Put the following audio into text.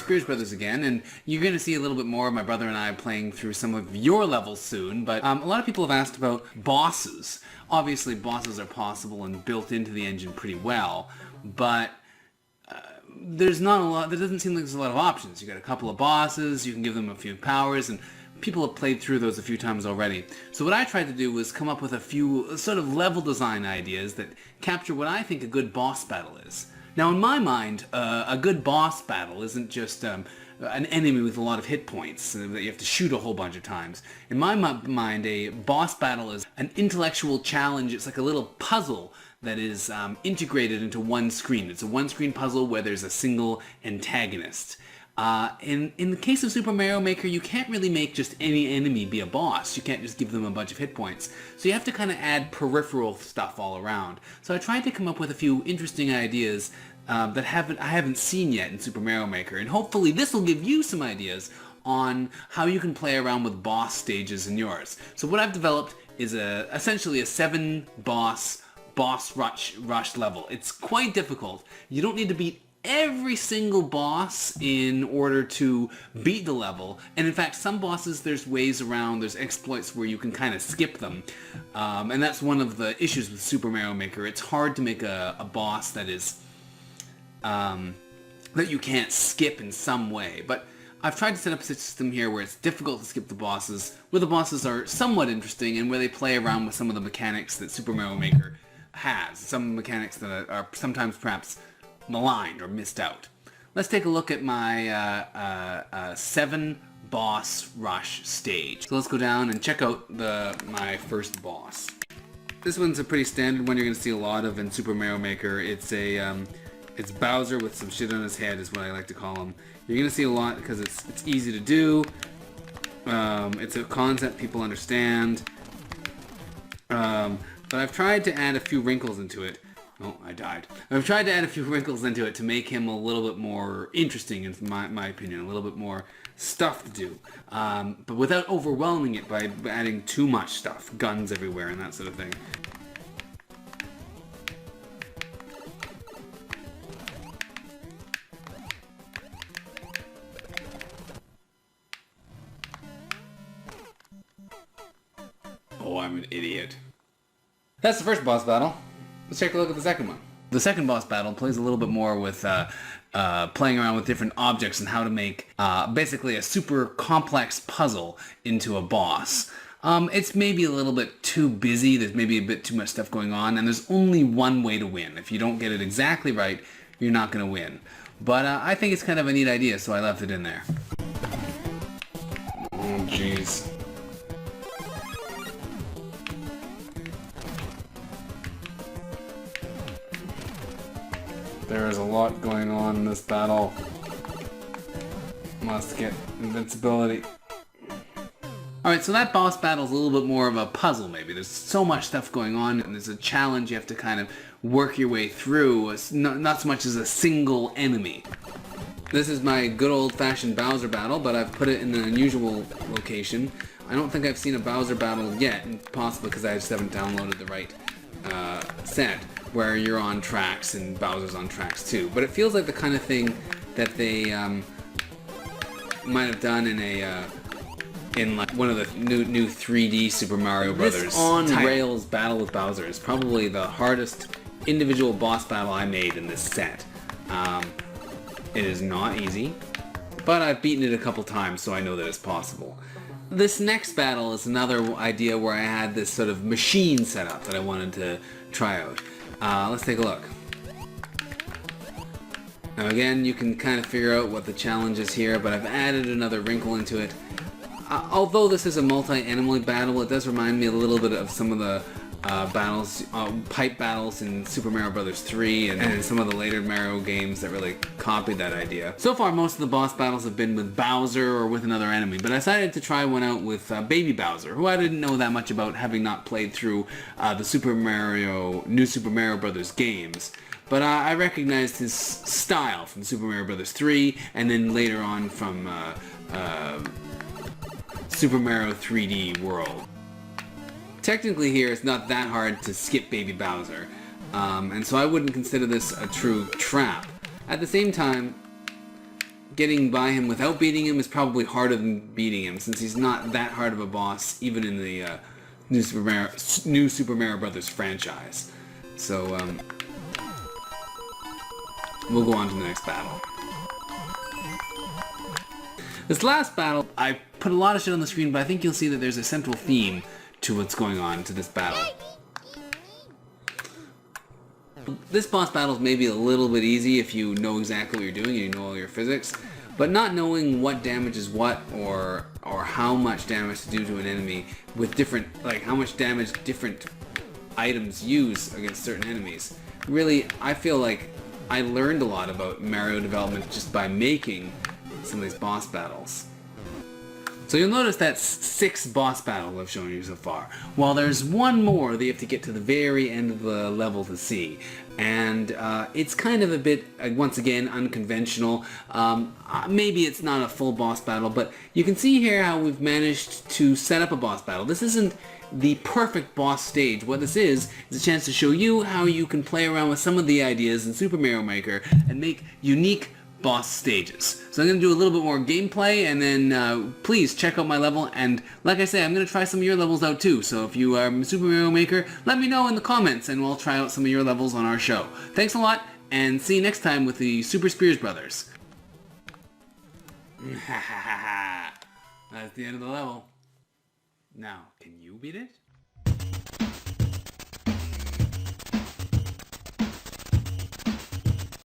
Spears Brothers again, and you're going to see a little bit more of my brother and I playing through some of your levels soon, but a lot of people have asked about bosses. Obviously, bosses are possible and built into the engine pretty well, but there's not a lot, there doesn't seem like there's a lot of options. You got a couple of bosses, you can give them a few powers, and people have played through those a few times already. So what I tried to do was come up with a few sort of level design ideas that capture what I think a good boss battle is. Now, in my mind, a good boss battle isn't just an enemy with a lot of hit points that you have to shoot a whole bunch of times. In my mind, a boss battle is an intellectual challenge. It's like a little puzzle that is integrated into one screen. It's a one-screen puzzle where there's a single antagonist. In the case of Super Mario Maker, you can't really make just any enemy be a boss. You can't just give them a bunch of hit points. So you have to kind of add peripheral stuff all around. So I tried to come up with a few interesting ideas that I haven't seen yet in Super Mario Maker, and hopefully this will give you some ideas on how you can play around with boss stages in yours. So what I've developed is essentially a 7 boss rush level. It's quite difficult. You don't need to beat every single boss in order to beat the level, and in fact some bosses there's ways around, there's exploits where you can kind of skip them, and that's one of the issues with Super Mario Maker. It's hard to make a boss that is that you can't skip in some way, but I've tried to set up a system here where it's difficult to skip the bosses, where the bosses are somewhat interesting, and where they play around with some of the mechanics that Super Mario Maker has, some mechanics that are sometimes perhaps maligned or missed out. Let's take a look at my 7 boss rush stage. So let's go down and check out my first boss. This one's a pretty standard one you're going to see a lot of in Super Mario Maker. It's Bowser with some shit on his head is what I like to call him. You're going to see a lot because it's easy to do. It's a concept people understand. But I've tried to add a few wrinkles into it. Oh, I died. I've tried to add a few wrinkles into it to make him a little bit more interesting, in my opinion, a little bit more stuff to do. But without overwhelming it by adding too much stuff, guns everywhere and that sort of thing. Oh, I'm an idiot. That's the first boss battle. Let's take a look at the second one. The second boss battle plays a little bit more with playing around with different objects and how to make basically a super complex puzzle into a boss. It's maybe a little bit too busy, there's maybe a bit too much stuff going on, and there's only one way to win. If you don't get it exactly right, you're not going to win. But I think it's kind of a neat idea, so I left it in there. Oh, jeez. There is a lot going on in this battle. Must get invincibility. Alright, so that boss battle is a little bit more of a puzzle maybe. There's so much stuff going on and there's a challenge you have to kind of work your way through. It's not so much as a single enemy. This is my good old-fashioned Bowser battle, but I've put it in an unusual location. I don't think I've seen a Bowser battle yet, possibly because I just haven't downloaded the right set, where you're on tracks and Bowser's on tracks too. But it feels like the kind of thing that they might have done in like one of the new 3D Super Mario Brothers. This on-rails battle with Bowser is probably the hardest individual boss battle I made in this set. It is not easy, but I've beaten it a couple times, so I know that it's possible. This next battle is another idea where I had this sort of machine setup that I wanted to try out. Let's take a look. Now again, you can kind of figure out what the challenge is here, but I've added another wrinkle into it. Although this is a multi-enemy battle, it does remind me a little bit of some of the pipe battles in Super Mario Bros. 3 and some of the later Mario games that really copied that idea. So far, most of the boss battles have been with Bowser or with another enemy, but I decided to try one out with Baby Bowser, who I didn't know that much about, having not played through the New Super Mario Bros. Games. But I recognized his style from Super Mario Bros. 3, and then later on from Super Mario 3D World. Technically here, it's not that hard to skip Baby Bowser, and so I wouldn't consider this a true trap. At the same time, getting by him without beating him is probably harder than beating him, since he's not that hard of a boss, even in the New Super Mario Brothers franchise. So, we'll go on to the next battle. This last battle, I put a lot of shit on the screen, but I think you'll see that there's a central theme to what's going on to this battle. This boss battle is maybe a little bit easy if you know exactly what you're doing and you know all your physics, but not knowing what damage is what, or how much damage to do to an enemy with different, like how much damage different items use against certain enemies. Really, I feel like I learned a lot about Mario development just by making some of these boss battles. So you'll notice that's 6 boss battles I've shown you so far. While there's one more that you have to get to the very end of the level to see. And it's kind of a bit, once again, unconventional. Maybe it's not a full boss battle, but you can see here how we've managed to set up a boss battle. This isn't the perfect boss stage. What this is a chance to show you how you can play around with some of the ideas in Super Mario Maker and make unique boss stages. So I'm going to do a little bit more gameplay, and then please check out my level, and like I say, I'm going to try some of your levels out too. So if you are a Super Mario Maker, let me know in the comments and we'll try out some of your levels on our show. Thanks a lot, and see you next time with the Super Spears Brothers. That's the end of the level. Now, can you beat it?